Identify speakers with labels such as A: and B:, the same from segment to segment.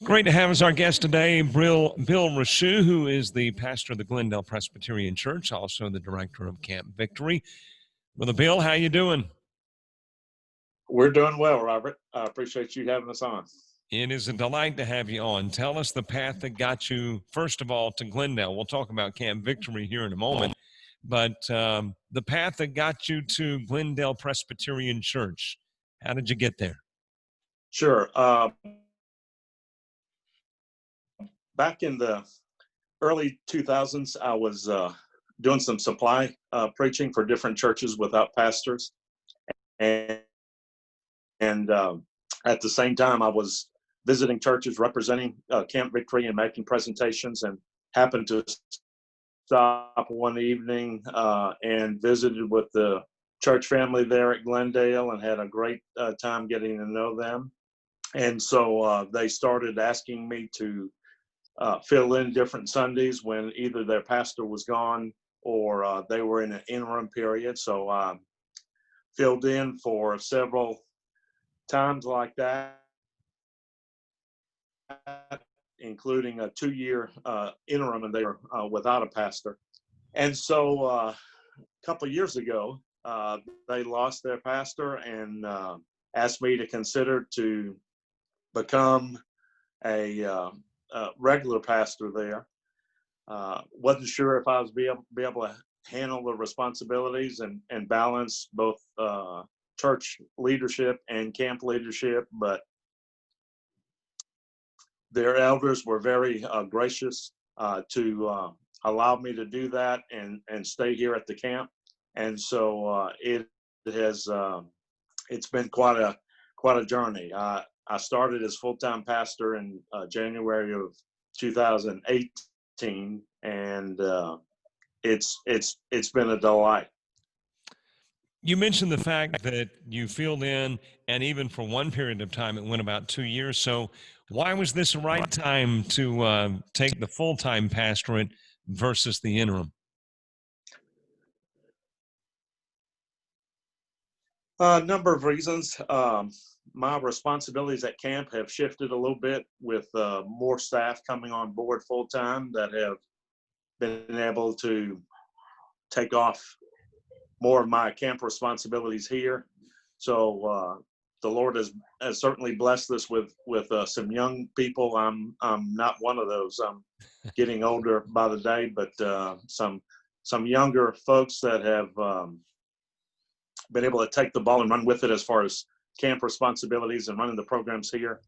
A: Great to have as our guest today, Bill Richoux, who is the pastor of the Glendale Presbyterian Church, also the director of Camp Victory. Brother Bill, how you doing?
B: We're doing well, Robert. I appreciate you having us on.
A: It is a delight to have you on. Tell us the path that got you, first of all, to Glendale. We'll talk about Camp Victory here in a moment. But the path that got you to Glendale Presbyterian Church, how did you get there?
B: Sure. Back in the early 2000s, I was doing some supply preaching for different churches without pastors. And at the same time, I was visiting churches representing Camp Victory and making presentations, and happened to stop one evening and visited with the church family there at Glendale and had a great time getting to know them. And so they started asking me to fill in different Sundays when either their pastor was gone or they were in an interim period. So I filled in for several times like that, including a 2-year interim, and they were without a pastor. And so a couple of years ago, they lost their pastor and asked me to consider to become a regular pastor there. Wasn't sure if I was be able to handle the responsibilities and balance both church leadership and camp leadership, but their elders were very gracious to allow me to do that and stay here at the camp. And so it has it's been quite a journey. I started as full-time pastor in January of 2018, and it's been a delight.
A: You mentioned the fact that you filled in, and even for one period of time, it went about 2 years. So why was this the right time to take the full-time pastorate versus the interim?
B: A number of reasons. My responsibilities at camp have shifted a little bit with more staff coming on board full-time that have been able to take off more of my camp responsibilities here. So the Lord has certainly blessed us with some young people. I'm not one of those. I'm getting older by the day, but some younger folks that have been able to take the ball and run with it as far as camp responsibilities and running the programs here.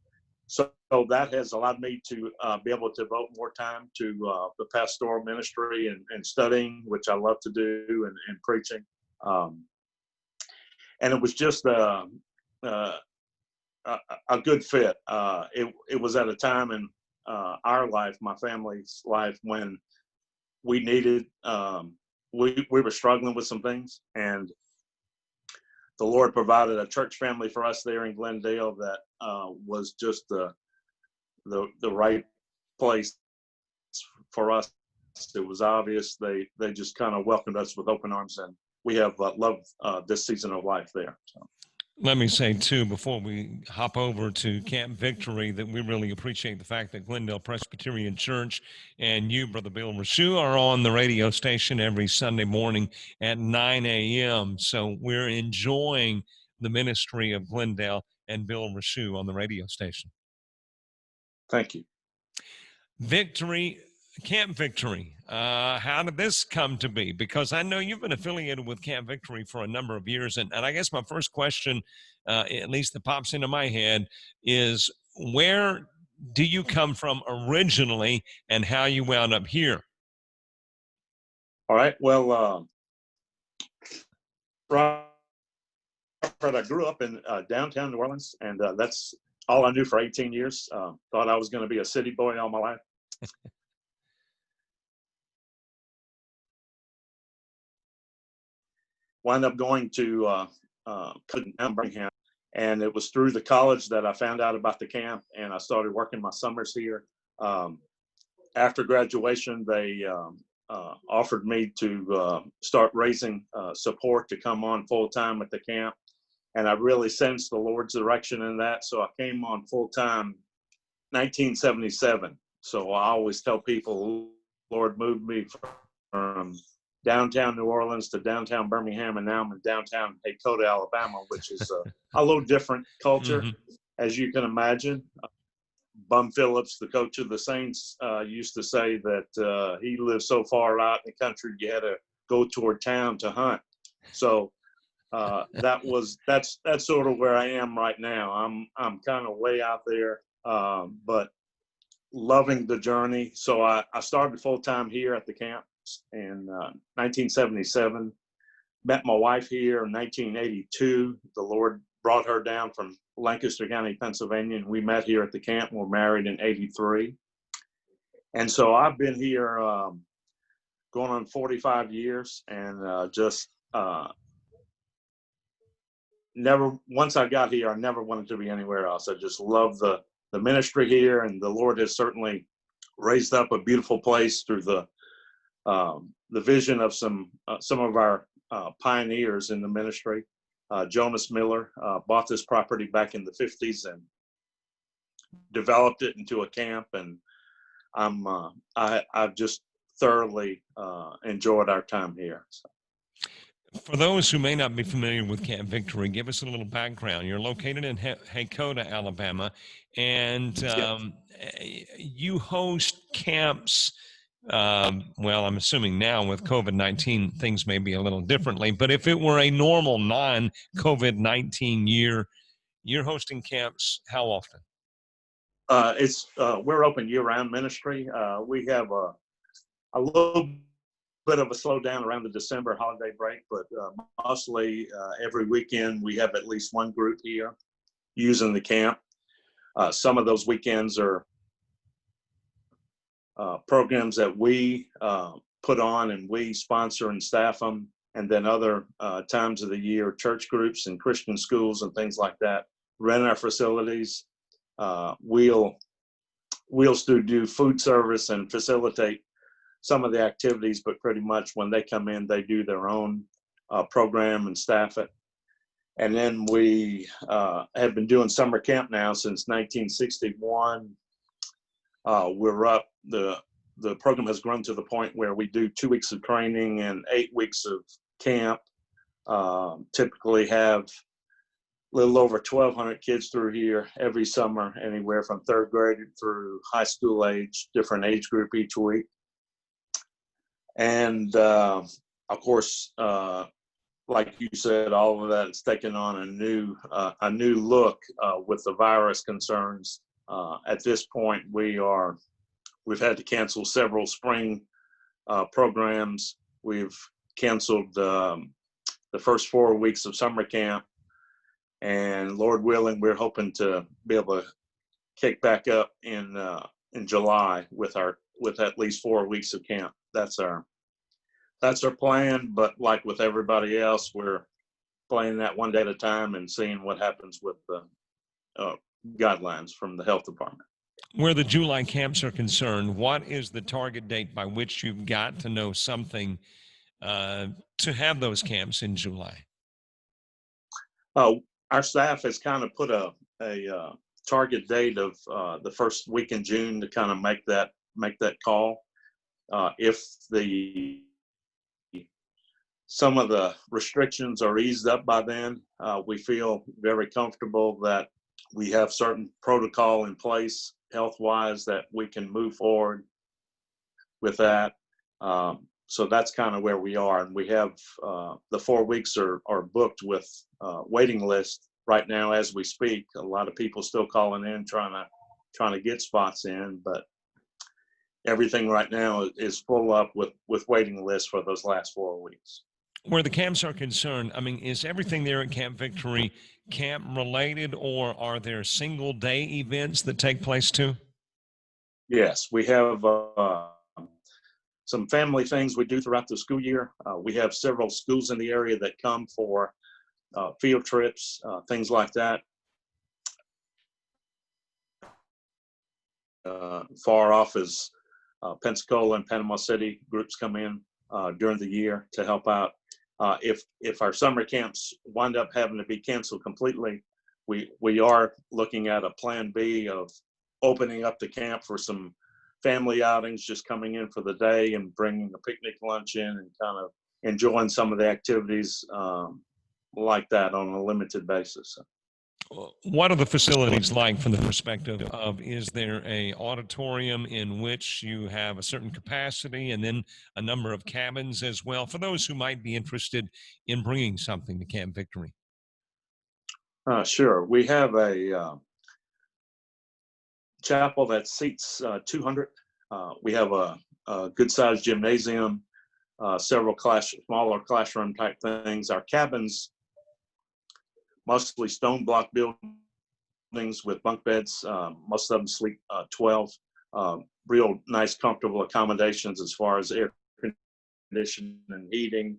B: So that has allowed me to be able to devote more time to the pastoral ministry and studying, which I love to do, and preaching. And it was just a good fit. It was at a time in our life, my family's life, when we needed, we were struggling with some things, and the Lord provided a church family for us there in Glendale that was just the right place for us. It was obvious. They just kind of welcomed us with open arms, and we have loved this season of life there. So.
A: Let me say, too, before we hop over to Camp Victory, that we really appreciate the fact that Glendale Presbyterian Church and you, Brother Bill Richoux, are on the radio station every Sunday morning at 9 a.m. So we're enjoying the ministry of Glendale and Bill Richoux on the radio station.
B: Thank you.
A: Victory, Camp Victory. How did this come to be? Because I know you've been affiliated with Camp Victory for a number of years. And I guess my first question, at least that pops into my head, is where do you come from originally and how you wound up here?
B: All right. Well, Robert, I grew up in downtown New Orleans, and that's all I knew for 18 years. Thought I was going to be a city boy all my life. Wound up going to Birmingham, and it was through the college that I found out about the camp, and I started working my summers here. After graduation, they offered me to start raising support to come on full-time at the camp, and I really sensed the Lord's direction in that, so I came on full-time 1977. So I always tell people, Lord moved me from downtown New Orleans to downtown Birmingham, and now I'm in downtown Richoux, Alabama, which is a little different culture, as you can imagine. Bum Phillips, the coach of the Saints, used to say that he lived so far out in the country you had to go toward town to hunt. So that's sort of where I am right now. I'm kind of way out there, but loving the journey. So I started full time here at the camp in 1977. Met my wife here in 1982. The Lord brought her down from Lancaster County, Pennsylvania, and we met here at the camp. We're married in '83, and so I've been here going on 45 years, and just never. Once I got here, I never wanted to be anywhere else. I just love the ministry here, and the Lord has certainly raised up a beautiful place through the vision of some of our pioneers in the ministry. Jonas Miller bought this property back in the 50s and developed it into a camp, and I've just thoroughly enjoyed our time here. So.
A: For those who may not be familiar with Camp Victory, give us a little background. You're located in Richoux, Alabama, and you host camps. Well, I'm assuming now with COVID-19, things may be a little differently, but if it were a normal non-COVID-19 year, you're hosting camps how often?
B: We're open year-round ministry. We have a little bit of a slowdown around the December holiday break, but mostly every weekend we have at least one group here using the camp. Some of those weekends are programs that we put on and we sponsor and staff them, and then other times of the year, church groups and Christian schools and things like that rent our facilities. We'll still do food service and facilitate some of the activities, but pretty much when they come in, they do their own program and staff it. And then we have been doing summer camp now since 1961. We're up, the program has grown to the point where we do 2 weeks of training and 8 weeks of camp. Typically have a little over 1,200 kids through here every summer, anywhere from third grade through high school age, different age group each week. And of course, like you said, all of that is taking on a new look with the virus concerns. At this point, we've had to cancel several spring programs. We've canceled the first 4 weeks of summer camp, and Lord willing, we're hoping to be able to kick back up in July with at least 4 weeks of camp. That's our plan. But like with everybody else, we're playing that one day at a time and seeing what happens with the guidelines from the health department.
A: Where the July camps are concerned, what is the target date by which you've got to know something to have those camps in July?
B: Our staff has kind of put a target date of the first week in June to kind of make that call. If some of the restrictions are eased up by then, we feel very comfortable that we have certain protocol in place health-wise that we can move forward with that. So that's kind of where we are. And we have the 4 weeks are booked with waiting list right now as we speak. A lot of people still calling in trying to get spots in, but everything right now is full up with waiting lists for those last 4 weeks.
A: Where the camps are concerned, I mean, is everything there at Camp Victory camp related, or are there single day events that take place too?
B: Yes, we have some family things we do throughout the school year. We have several schools in the area that come for field trips, things like that. Far off as Pensacola and Panama City groups come in during the year to help out. If our summer camps wind up having to be canceled completely, we are looking at a plan B of opening up the camp for some family outings, just coming in for the day and bringing a picnic lunch in and kind of enjoying some of the activities like that on a limited basis.
A: What are the facilities like from the perspective of, is there a auditorium in which you have a certain capacity and then a number of cabins as well for those who might be interested in bringing something to Camp Victory?
B: Sure. We have a chapel that seats 200. We have a good-sized gymnasium, several smaller classroom type things. Our cabins, mostly stone block buildings with bunk beds. Most of them sleep 12. Real nice, comfortable accommodations as far as air conditioning and heating.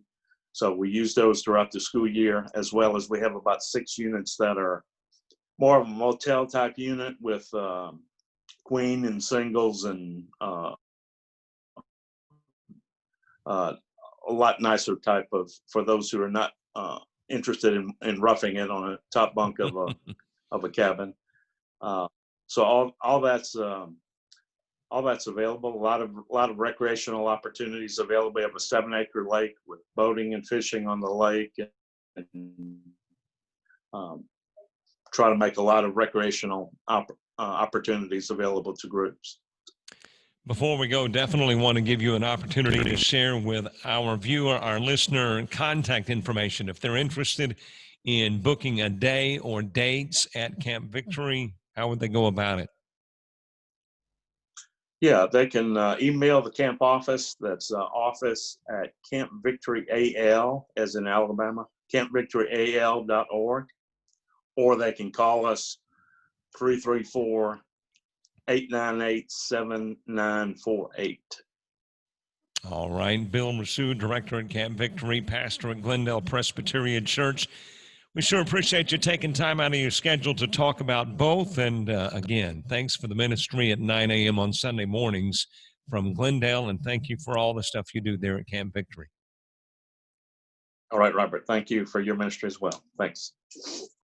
B: So we use those throughout the school year, as well as we have about 6 units that are more of a motel type unit with queen and singles and a lot nicer type of, for those who are not interested in roughing it on a top bunk of a cabin. So all that's available. A lot of recreational opportunities available. We have a 7-acre lake with boating and fishing on the lake, and try to make a lot of recreational opportunities available to groups.
A: Before we go, definitely want to give you an opportunity to share with our viewer, our listener, contact information. If they're interested in booking a day or dates at Camp Victory, how would they go about it?
B: Yeah, they can email the camp office. That's office at Camp Victory AL, as in Alabama, campvictoryal.org. Or they can call us 334-898-7948.
A: All right. Bill Richoux, Director at Camp Victory, Pastor at Glendale Presbyterian Church. We sure appreciate you taking time out of your schedule to talk about both. And again, thanks for the ministry at 9 a.m. on Sunday mornings from Glendale. And thank you for all the stuff you do there at Camp Victory.
B: All right, Robert. Thank you for your ministry as well. Thanks.